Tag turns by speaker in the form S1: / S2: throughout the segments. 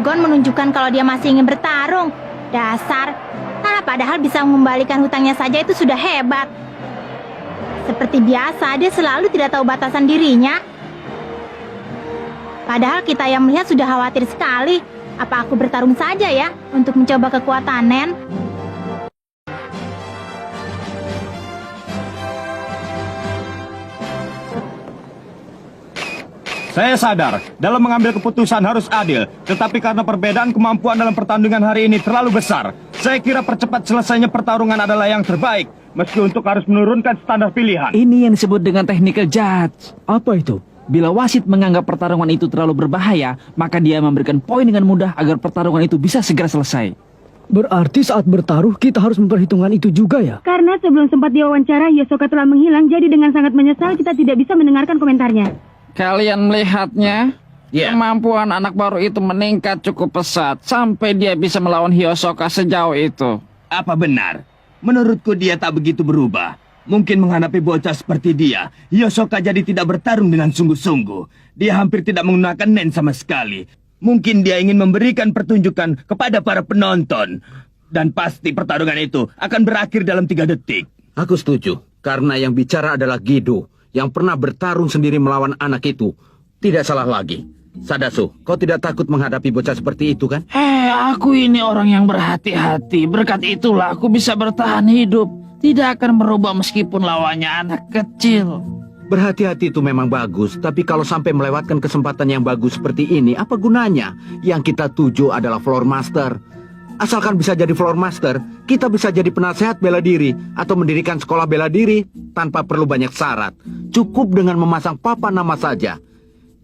S1: Gon menunjukkan kalau dia masih ingin bertarung. Dasar. Padahal bisa mengembalikan hutangnya saja itu sudah hebat. Seperti biasa, dia selalu tidak tahu batasan dirinya. Padahal kita yang melihat sudah khawatir sekali. Apa aku bertarung saja ya untuk mencoba kekuatan Nen?
S2: Saya sadar, dalam mengambil keputusan harus adil, tetapi karena perbedaan kemampuan dalam pertandingan hari ini terlalu besar, saya kira percepat selesainya pertarungan adalah yang terbaik, meski untuk harus menurunkan standar pilihan.
S3: Ini yang disebut dengan technical judge.
S4: Apa itu?
S3: Bila wasit menganggap pertarungan itu terlalu berbahaya, maka dia memberikan poin dengan mudah agar pertarungan itu bisa segera selesai.
S4: Berarti saat bertaruh kita harus memperhitungkan itu juga ya?
S5: Karena sebelum sempat diwawancara, Hisoka telah menghilang, jadi dengan sangat menyesal kita tidak bisa mendengarkan komentarnya.
S3: Kalian melihatnya?
S2: Ya.
S3: Kemampuan anak baru itu meningkat cukup pesat sampai dia bisa melawan Hisoka sejauh itu.
S2: Apa benar? Menurutku dia tak begitu berubah. Mungkin menghadapi bocah seperti dia, Hisoka jadi tidak bertarung dengan sungguh-sungguh. Dia hampir tidak menggunakan Nen sama sekali. Mungkin dia ingin memberikan pertunjukan kepada para penonton. Dan pasti pertarungan itu akan berakhir dalam 3 detik.
S6: Aku setuju, karena yang bicara adalah Gido, yang pernah bertarung sendiri melawan anak itu. Tidak salah lagi. Sadasu, kau tidak takut menghadapi bocah seperti itu kan?
S3: Aku ini orang yang berhati-hati. Berkat itulah aku bisa bertahan hidup. Tidak akan merubah meskipun lawannya anak kecil.
S6: Berhati-hati itu memang bagus, tapi kalau sampai melewatkan kesempatan yang bagus seperti ini, apa gunanya? Yang kita tuju adalah floor master. Asalkan bisa jadi floor master, kita bisa jadi penasehat bela diri atau mendirikan sekolah bela diri tanpa perlu banyak syarat. Cukup dengan memasang papan nama saja.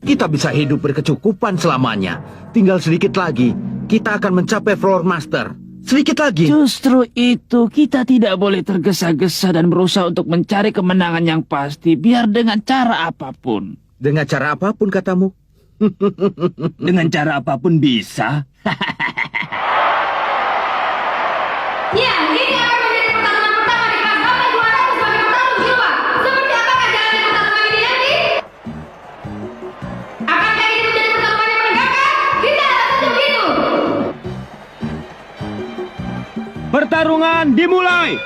S6: Kita bisa hidup berkecukupan selamanya. Tinggal sedikit lagi, kita akan mencapai floor master. Sedikit lagi.
S3: Justru itu, kita tidak boleh tergesa-gesa dan berusaha untuk mencari kemenangan yang pasti, biar dengan cara apapun.
S6: Dengan cara apapun katamu?
S2: Dengan cara apapun bisa.
S1: Ya, ini akan menjadi pertarungan pertama di kelas sampai 200 sebagai petarung jiwa. Seperti apakah jalannya pertarungan ini nanti? Apakah ini menjadi pertarungan yang menegakkan? Kita harus untuk itu.
S2: Pertarungan dimulai!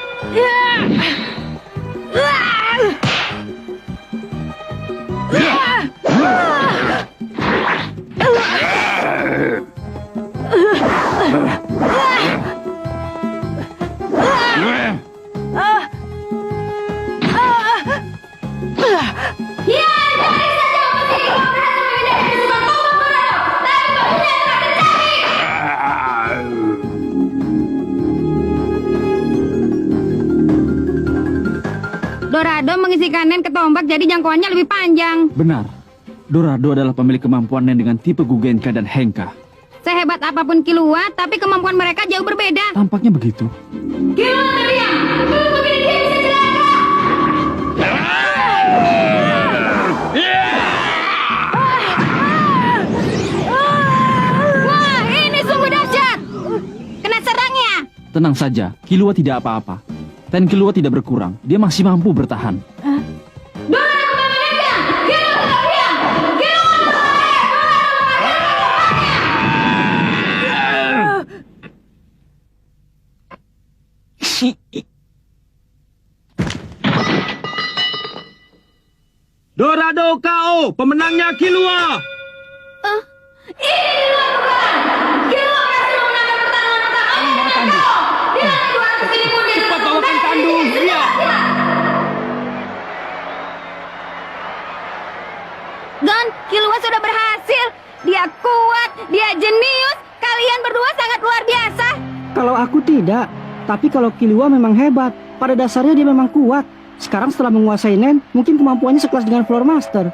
S5: Dorado mengisikan Nen ke tombak jadi jangkauannya lebih panjang.
S3: Benar. Dorado adalah pemilik kemampuan Nen dengan tipe Gugenka dan Henka.
S5: Sehebat apapun Killua, tapi kemampuan mereka jauh berbeda.
S3: Tampaknya begitu.
S1: Killua terdiam. Belum begini dia bisa celaka.
S5: Wah, ini sungguh dahsyat. Kena serangnya.
S3: Tenang saja, Killua tidak apa-apa. Dan Killua tidak berkurang, dia masih mampu bertahan.
S1: Dorado kembali aja. Killua terdiam. Killua
S2: Dorado KO, pemenangnya Killua.
S1: ini dilakukan. Killua berhasil memenangkan pertarungan pertama. Dia 200 ini pun dia
S2: Cepat bawakan tandu. Iya.
S5: Gon, Killua sudah berhasil. Dia kuat, dia jenius. Kalian berdua sangat luar biasa.
S4: Kalau aku tidak, tapi kalau Killua memang hebat. Pada dasarnya dia memang kuat. Sekarang setelah menguasai Nen, mungkin kemampuannya sekelas dengan Floor Master.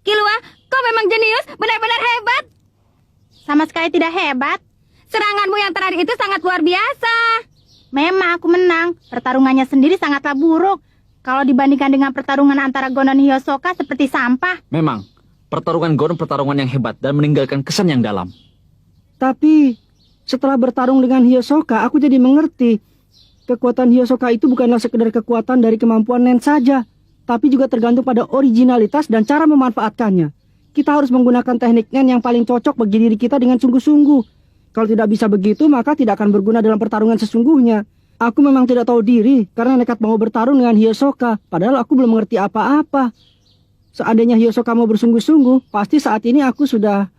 S5: Killua, kau memang jenius, benar-benar hebat.
S1: Sama sekali tidak hebat.
S5: Seranganmu yang terakhir itu sangat luar biasa.
S1: Memang aku menang. Pertarungannya sendiri sangatlah buruk. Kalau dibandingkan dengan pertarungan antara Gon dan Hisoka seperti sampah.
S3: Memang, pertarungan Gon pertarungan yang hebat dan meninggalkan kesan yang dalam.
S4: Tapi setelah bertarung dengan Hisoka, aku jadi mengerti. Kekuatan Hisoka itu bukanlah sekedar kekuatan dari kemampuan Nen saja, tapi juga tergantung pada originalitas dan cara memanfaatkannya. Kita harus menggunakan teknik Nen yang paling cocok bagi diri kita dengan sungguh-sungguh. Kalau tidak bisa begitu, maka tidak akan berguna dalam pertarungan sesungguhnya. Aku memang tidak tahu diri karena nekat mau bertarung dengan Hisoka, padahal aku belum mengerti apa-apa. Seandainya Hisoka mau bersungguh-sungguh, pasti saat ini aku sudah...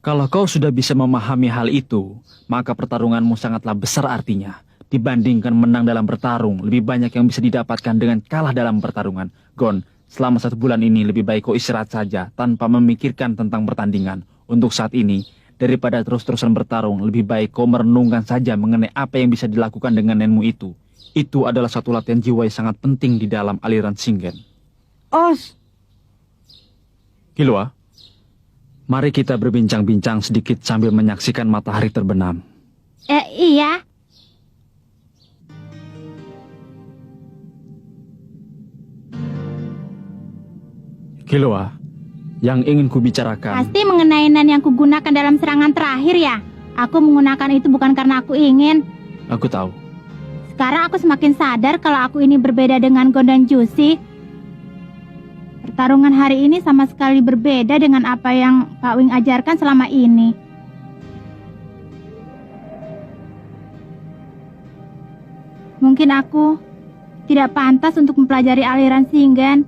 S7: Kalau kau sudah bisa memahami hal itu, maka pertarunganmu sangatlah besar artinya. Dibandingkan menang dalam bertarung, lebih banyak yang bisa didapatkan dengan kalah dalam pertarungan. Gon, selama 1 bulan ini lebih baik kau istirahat saja tanpa memikirkan tentang pertandingan. Untuk saat ini, daripada terus-terusan bertarung, lebih baik kau merenungkan saja mengenai apa yang bisa dilakukan dengan nenmu itu. Itu adalah satu latihan jiwa yang sangat penting di dalam aliran Shingen.
S4: Os!
S7: Killua, mari kita berbincang-bincang sedikit sambil menyaksikan matahari terbenam.
S1: Iya.
S7: Killua, yang ingin kubicarakan...
S1: Pasti mengenai nen yang kugunakan dalam serangan terakhir ya. Aku menggunakan itu bukan karena aku ingin.
S7: Aku tahu.
S1: Sekarang aku semakin sadar kalau aku ini berbeda dengan Gon dan Jushi. Pertarungan hari ini sama sekali berbeda dengan apa yang Pak Wing ajarkan selama ini. Mungkin aku tidak pantas untuk mempelajari aliran Shingen.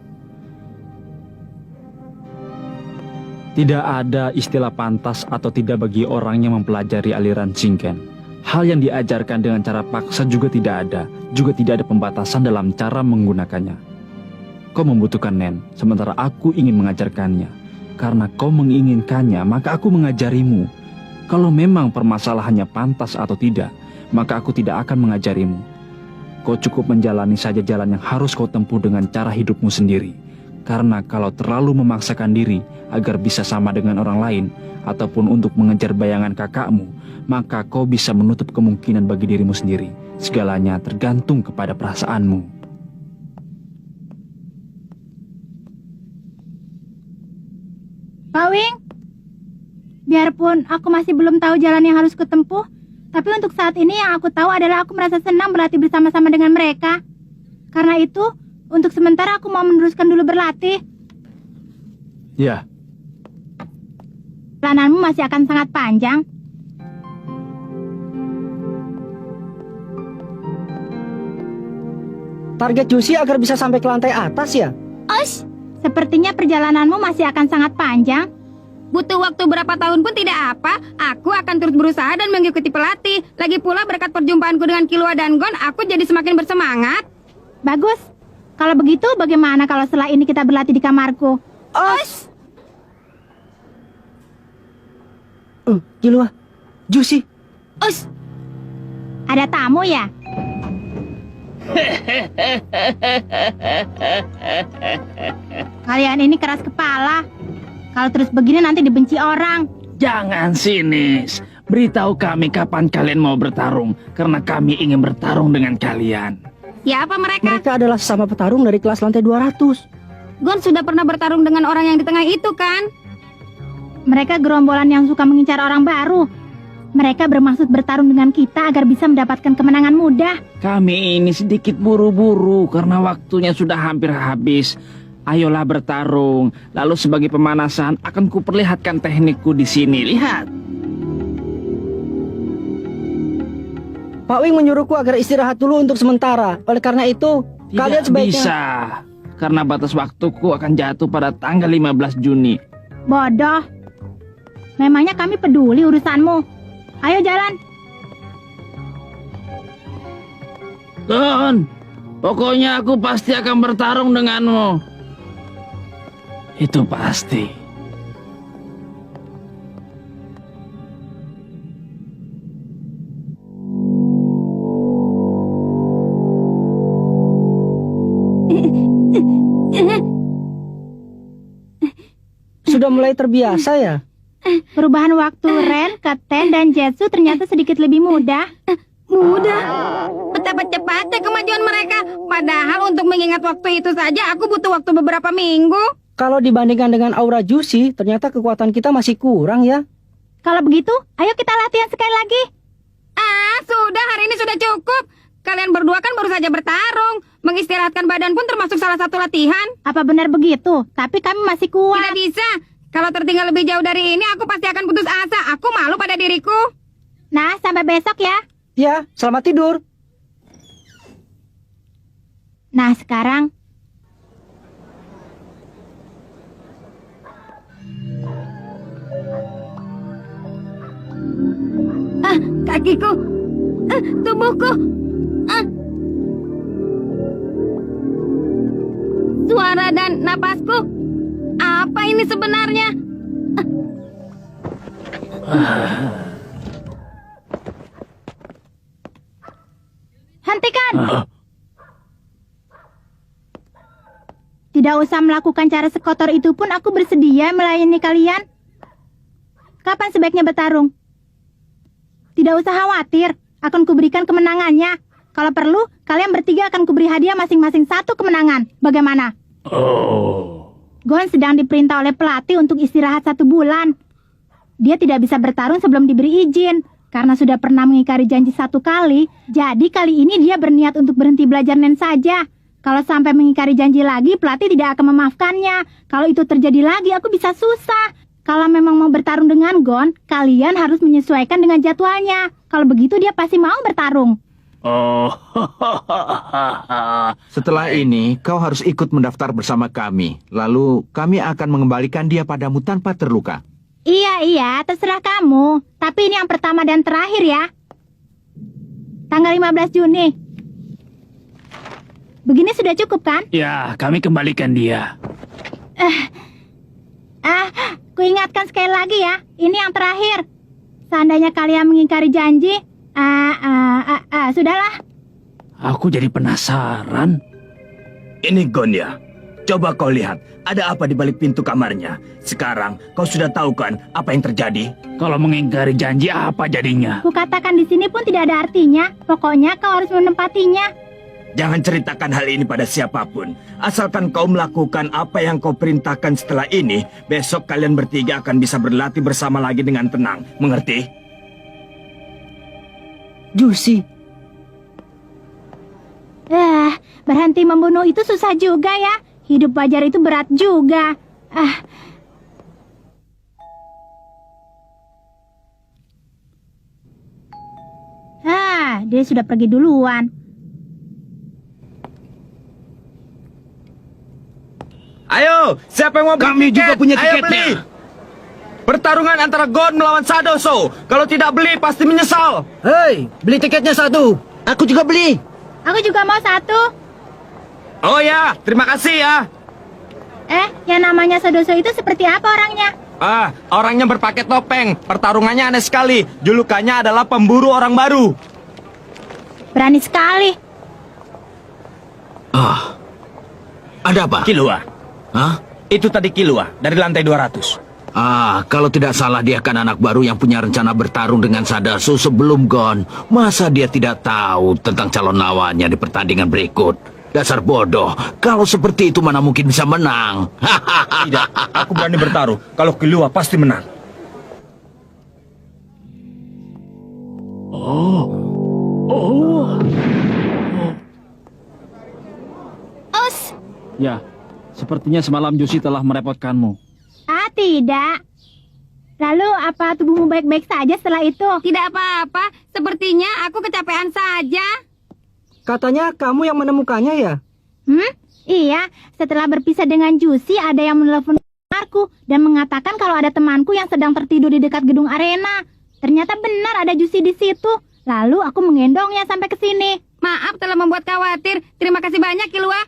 S7: Tidak ada istilah pantas atau tidak bagi orang yang mempelajari aliran Shingen. Hal yang diajarkan dengan cara paksa juga tidak ada. Juga tidak ada pembatasan dalam cara menggunakannya. Kau membutuhkan Nen, sementara aku ingin mengajarkannya. Karena kau menginginkannya, maka aku mengajarimu. Kalau memang permasalahannya pantas atau tidak, maka aku tidak akan mengajarimu. Kau cukup menjalani saja jalan yang harus kau tempuh dengan cara hidupmu sendiri. Karena kalau terlalu memaksakan diri agar bisa sama dengan orang lain, ataupun untuk mengejar bayangan kakakmu, maka kau bisa menutup kemungkinan bagi dirimu sendiri. Segalanya tergantung kepada perasaanmu.
S1: Pak Wing, biarpun aku masih belum tahu jalan yang harus kutempuh, tapi untuk saat ini yang aku tahu adalah aku merasa senang berlatih bersama-sama dengan mereka. Karena itu, untuk sementara aku mau meneruskan dulu berlatih.
S7: Ya.
S1: Perjalananmu masih akan sangat panjang.
S4: Target Jushi agar bisa sampai ke lantai atas ya?
S5: Os,
S1: Sepertinya perjalananmu masih akan sangat panjang.
S5: butuh waktu berapa tahun pun tidak apa. Aku akan terus berusaha dan mengikuti pelatih. Lagi pula berkat perjumpaanku dengan Killua dan Gon, aku jadi semakin bersemangat.
S1: Bagus. Kalau begitu, bagaimana kalau setelah ini kita berlatih di kamarku?
S5: Os!
S4: Killua, Jushi.
S5: Os!
S1: Ada tamu ya? Kalian ini keras kepala. Kalau terus begini nanti dibenci orang.
S3: Jangan sinis. Beritahu kami kapan kalian mau bertarung, karena kami ingin bertarung dengan kalian.
S5: Siapa mereka?
S4: Mereka adalah sesama petarung dari kelas lantai 200.
S5: Gon sudah pernah bertarung dengan orang yang di tengah itu kan?
S1: Mereka gerombolan yang suka mengincar orang baru. Mereka bermaksud bertarung dengan kita agar bisa mendapatkan kemenangan mudah.
S3: Kami ini sedikit buru-buru karena waktunya sudah hampir habis. Ayolah bertarung. Lalu sebagai pemanasan akan kuperlihatkan teknikku di sini. Lihat.
S4: Pak Wing menyuruhku agar istirahat dulu untuk sementara. Oleh karena itu, kalian
S3: Tidak
S4: sebaiknya...
S3: bisa. Karena batas waktuku akan jatuh pada tanggal 15 Juni.
S1: Bodoh. Memangnya kami peduli urusanmu? Ayo jalan.
S3: Gon, pokoknya aku pasti akan bertarung denganmu. Itu pasti.
S4: Sudah mulai terbiasa ya?
S1: Perubahan waktu Ren, Kapten, dan Jetsu ternyata sedikit lebih mudah.
S5: Mudah. Betapa cepatnya kemajuan mereka. Padahal untuk mengingat waktu itu saja aku butuh waktu beberapa minggu.
S4: Kalau dibandingkan dengan aura Jushi, ternyata kekuatan kita masih kurang ya.
S1: Kalau begitu, ayo kita latihan sekali lagi.
S5: Ah, sudah, hari ini sudah cukup. Kalian berdua kan baru saja bertarung. Mengistirahatkan badan pun termasuk salah satu latihan.
S1: Apa benar begitu? Tapi kami masih kuat.
S5: Tidak bisa. Kalau tertinggal lebih jauh dari ini, aku pasti akan putus asa. Aku malu pada diriku.
S1: Nah, sampai besok ya.
S4: Ya, selamat tidur.
S1: Nah, sekarang
S5: Kakiku, tubuhku, suara dan napasku. Apa ini sebenarnya?
S1: hentikan. Tidak usah melakukan cara sekotor itu pun aku bersedia melayani kalian. Kapan sebaiknya bertarung? Tidak usah khawatir, akan kuberikan kemenangannya. Kalau perlu, kalian bertiga akan kuberi hadiah masing-masing 1 kemenangan. Bagaimana? Gon sedang diperintah oleh pelatih untuk istirahat 1 bulan. Dia tidak bisa bertarung sebelum diberi izin. Karena sudah pernah mengingkari janji 1 kali, jadi kali ini dia berniat untuk berhenti belajar nen saja. Kalau sampai mengingkari janji lagi, pelatih tidak akan memaafkannya. Kalau itu terjadi lagi, aku bisa susah. Kalau memang mau bertarung dengan Gon, kalian harus menyesuaikan dengan jadwalnya. Kalau begitu dia pasti mau bertarung.
S6: Setelah ini, kau harus ikut mendaftar bersama kami. Lalu, kami akan mengembalikan dia padamu tanpa terluka.
S1: Iya, terserah kamu. Tapi ini yang pertama dan terakhir ya. Tanggal 15 Juni. Begini sudah cukup kan?
S3: Ya, kami kembalikan dia.
S1: Kuingatkan sekali lagi ya. Ini yang terakhir. Seandainya kalian mengingkari janji, sudahlah.
S3: Aku jadi penasaran.
S2: Ini Gon ya. Coba kau lihat, ada apa di balik pintu kamarnya. Sekarang kau sudah tahu kan apa yang terjadi?
S3: Kalau mengingkari janji apa jadinya?
S1: Kukatakan di sini pun tidak ada artinya. Pokoknya kau harus menempatinya.
S2: Jangan ceritakan hal ini pada siapapun. Asalkan kau melakukan apa yang kau perintahkan setelah ini, besok kalian bertiga akan bisa berlatih bersama lagi dengan tenang. Mengerti?
S4: Juicy.
S1: Berhenti membunuh itu susah juga ya. Hidup wajar itu berat juga. Dia sudah pergi duluan.
S2: Ayo, siapa yang mau
S6: Kami juga punya
S2: Ayo
S6: tiketnya.
S2: beli. Pertarungan antara Gon melawan Sadoso. Kalau tidak beli, pasti menyesal.
S4: Hei, beli tiketnya 1. Aku juga beli.
S1: Aku juga mau 1.
S2: Oh ya, terima kasih ya.
S1: Yang namanya Sadoso itu seperti apa orangnya?
S2: Orangnya berpakai topeng. Pertarungannya aneh sekali. Julukannya adalah pemburu orang baru.
S1: Berani sekali.
S6: Ada apa?
S2: Kilua.
S6: Hah?
S2: Itu tadi Kilua, dari lantai 200.
S6: Kalau tidak salah dia kan anak baru yang punya rencana bertarung dengan Sadasu sebelum Gon. Masa dia tidak tahu tentang calon lawannya di pertandingan berikut? Dasar bodoh. Kalau seperti itu mana mungkin bisa menang.
S2: Tidak, aku berani bertaruh. Kalau Kilua pasti menang.
S3: Ya, sepertinya semalam Juicy telah merepotkanmu.
S1: Tidak. Lalu apa tubuhmu baik-baik saja setelah itu?
S5: Tidak apa-apa. Sepertinya aku kecapean saja.
S4: Katanya kamu yang menemukannya ya?
S1: Iya, setelah berpisah dengan Juicy, ada yang menelpon kamarku dan mengatakan kalau ada temanku yang sedang tertidur di dekat gedung arena. Ternyata benar ada Juicy di situ. Lalu aku menggendongnya sampai ke sini.
S5: Maaf telah membuat khawatir. Terima kasih banyak, Kilua.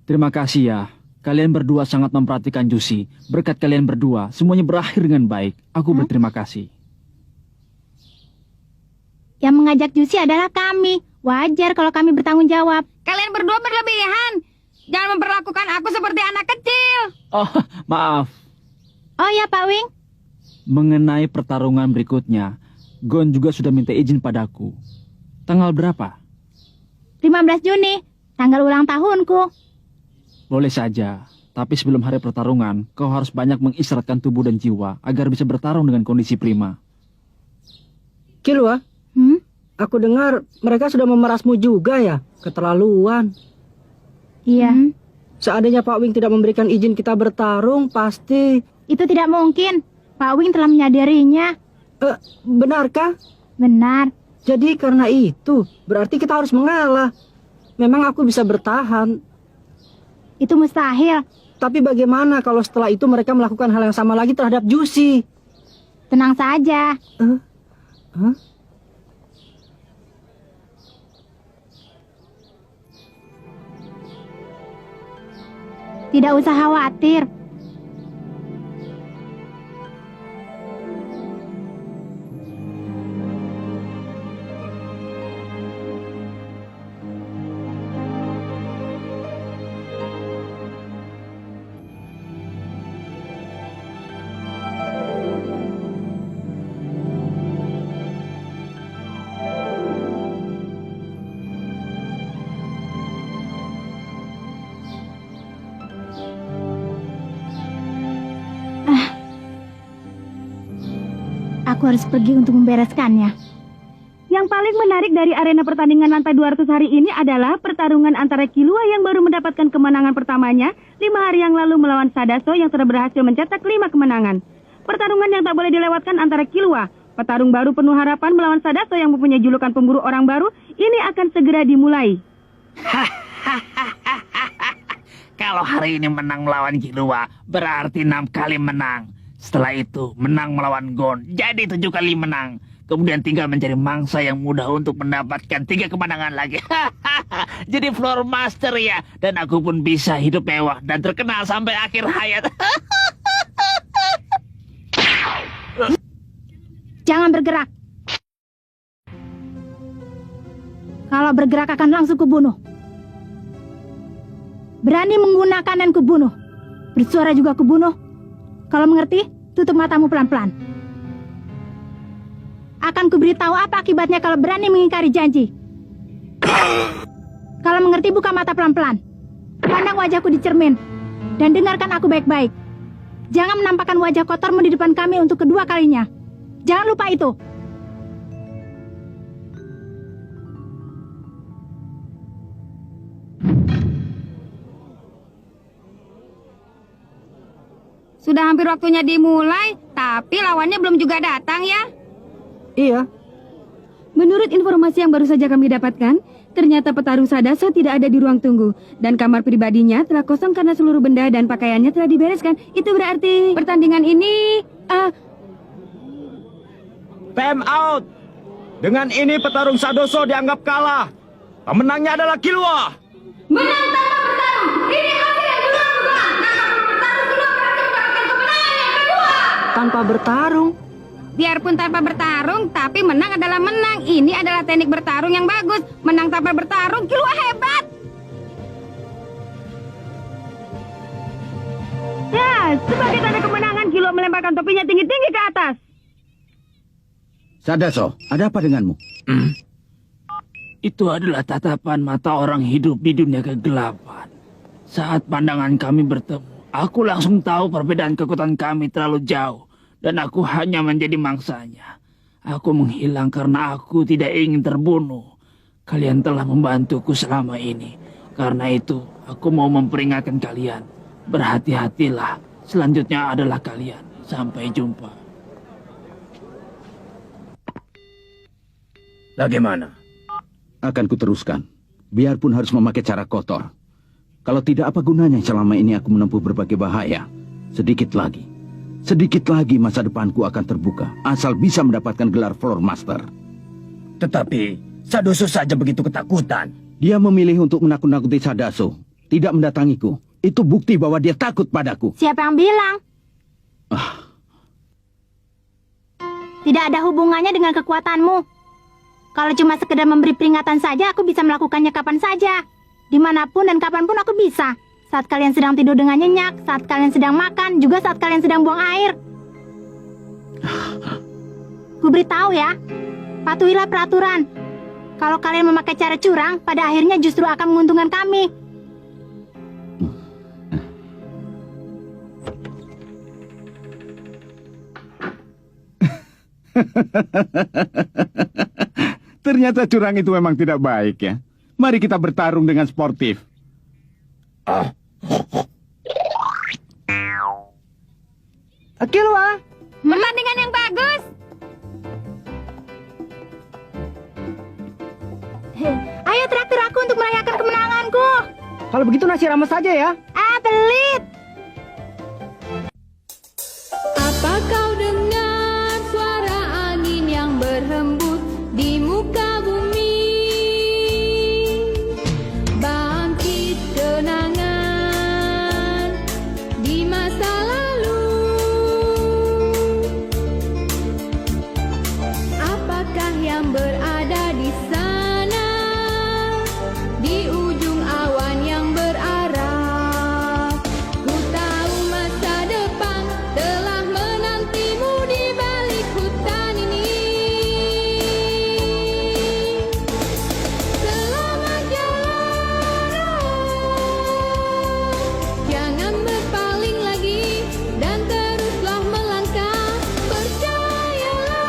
S7: Terima kasih ya. Kalian berdua sangat memperhatikan Juicy. Berkat kalian berdua, semuanya berakhir dengan baik. Aku berterima kasih.
S1: Yang mengajak Juicy adalah kami. Wajar kalau kami bertanggung jawab.
S5: Kalian berdua berlebihan. Jangan memperlakukan aku seperti anak kecil.
S7: Oh, maaf.
S1: Oh ya, Pak Wing.
S7: Mengenai pertarungan berikutnya, Gon juga sudah minta izin padaku. Tanggal berapa?
S1: 15 Juni, tanggal ulang tahunku.
S7: Boleh saja, tapi sebelum hari pertarungan, kau harus banyak mengistirahatkan tubuh dan jiwa agar bisa bertarung dengan kondisi prima.
S4: Kilua, Aku dengar mereka sudah memerasmu juga ya. Keterlaluan.
S1: Iya.
S4: Seandainya Pak Wing tidak memberikan izin kita bertarung, pasti...
S1: Itu tidak mungkin. Pak Wing telah menyadarinya.
S4: Benarkah?
S1: Benar.
S4: Jadi karena itu, berarti kita harus mengalah. Memang aku bisa bertahan.
S1: Itu mustahil.
S4: Tapi bagaimana kalau setelah itu mereka melakukan hal yang sama lagi terhadap Juicy?
S1: Tenang saja.
S4: Hah?
S1: Tidak usah khawatir. Aku harus pergi untuk membereskannya.
S8: Yang paling menarik dari arena pertandingan lantai 200 hari ini adalah pertarungan antara Killua yang baru mendapatkan kemenangan pertamanya 5 hari yang lalu melawan Sadaso yang sudah berhasil mencetak 5 kemenangan. Pertarungan yang tak boleh dilewatkan antara Killua, petarung baru penuh harapan melawan Sadaso yang mempunyai julukan pemburu orang baru, ini akan segera dimulai.
S3: Kalau hari ini menang melawan Killua, berarti 6 kali menang. Setelah itu, menang melawan Gon, jadi 7 kali menang. Kemudian tinggal mencari mangsa yang mudah untuk mendapatkan 3 kemenangan lagi. Jadi floor master ya. Dan aku pun bisa hidup mewah dan terkenal sampai akhir hayat.
S1: Jangan bergerak. Kalau bergerak akan langsung kubunuh. Berani menggunakan dan kubunuh. Bersuara juga kubunuh. Kalau mengerti, tutup matamu pelan-pelan. Akan kuberitahu apa akibatnya kalau berani mengingkari janji. Kalau mengerti, buka mata pelan-pelan. Pandang wajahku di cermin. Dan dengarkan aku baik-baik. Jangan menampakkan wajah kotormu di depan kami untuk kedua kalinya. Jangan lupa itu.
S5: Sudah hampir waktunya dimulai, tapi lawannya belum juga datang ya.
S4: Iya.
S8: Menurut informasi yang baru saja kami dapatkan, ternyata petarung Sadaso tidak ada di ruang tunggu. Dan kamar pribadinya telah kosong karena seluruh benda dan pakaiannya telah dibereskan. Itu berarti pertandingan ini...
S2: Time out. Dengan ini petarung Sadaso dianggap kalah. Pemenangnya adalah Killua.
S5: Menang tanpa bertarung. Ini hasil yang dugaan. Petarung Killua berhasil mendapatkan kemenangan yang kedua.
S4: Tanpa bertarung.
S5: Biarpun tanpa bertarung, tapi menang adalah menang. Ini adalah teknik bertarung yang bagus. Menang tanpa bertarung, Killua hebat.
S8: Ya, sebagai tanda kemenangan, Killua melemparkan topinya tinggi-tinggi ke atas.
S6: Sadaso, ada apa denganmu?
S3: Itu adalah tatapan mata orang hidup di dunia kegelapan. Saat pandangan kami bertemu, aku langsung tahu perbedaan kekuatan kami terlalu jauh. Dan aku hanya menjadi mangsanya. Aku menghilang karena aku tidak ingin terbunuh. Kalian telah membantuku selama ini. Karena itu, aku mau memperingatkan kalian. Berhati-hatilah. Selanjutnya adalah kalian. Sampai jumpa.
S2: Bagaimana?
S6: Akan kuteruskan. Biarpun harus memakai cara kotor. Kalau tidak, apa gunanya selama ini aku menempuh berbagai bahaya? Sedikit lagi masa depanku akan terbuka. Asal bisa mendapatkan gelar Floor Master.
S2: Tetapi Sadaso saja begitu ketakutan.
S6: Dia memilih untuk menakut-nakuti Sadaso. Tidak mendatangiku. Itu bukti bahwa dia takut padaku.
S1: Siapa yang bilang? Tidak ada hubungannya dengan kekuatanmu. Kalau cuma sekedar memberi peringatan saja, aku bisa melakukannya kapan saja. Dimanapun dan kapanpun aku bisa. Saat kalian sedang tidur dengan nyenyak, saat kalian sedang makan, juga saat kalian sedang buang air. Ku beritahu ya, patuhilah peraturan. Kalau kalian memakai cara curang, pada akhirnya justru akan menguntungkan kami.
S9: Ternyata curang itu memang tidak baik ya. Mari kita bertarung dengan sportif.
S4: Kilua,
S5: Pertandingan yang bagus.
S1: Ayo traktir aku untuk merayakan kemenanganku.
S4: kalau begitu nasi rames saja ya.
S1: Ah, pelit.
S5: Apa kau dengar suara angin yang berhembus di muka bumi? Bangkit kenangan di masa lalu. Apakah yang berada di sana? Di ujung awan yang berarah. Ku tahu masa depan telah menantimu di balik hutan ini. Selamat jalan, jangan berpaling lagi dan teruslah melangkah. Percayalah,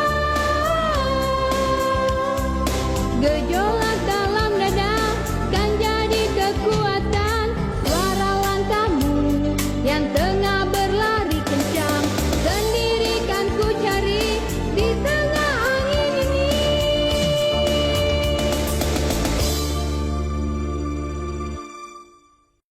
S5: gejolak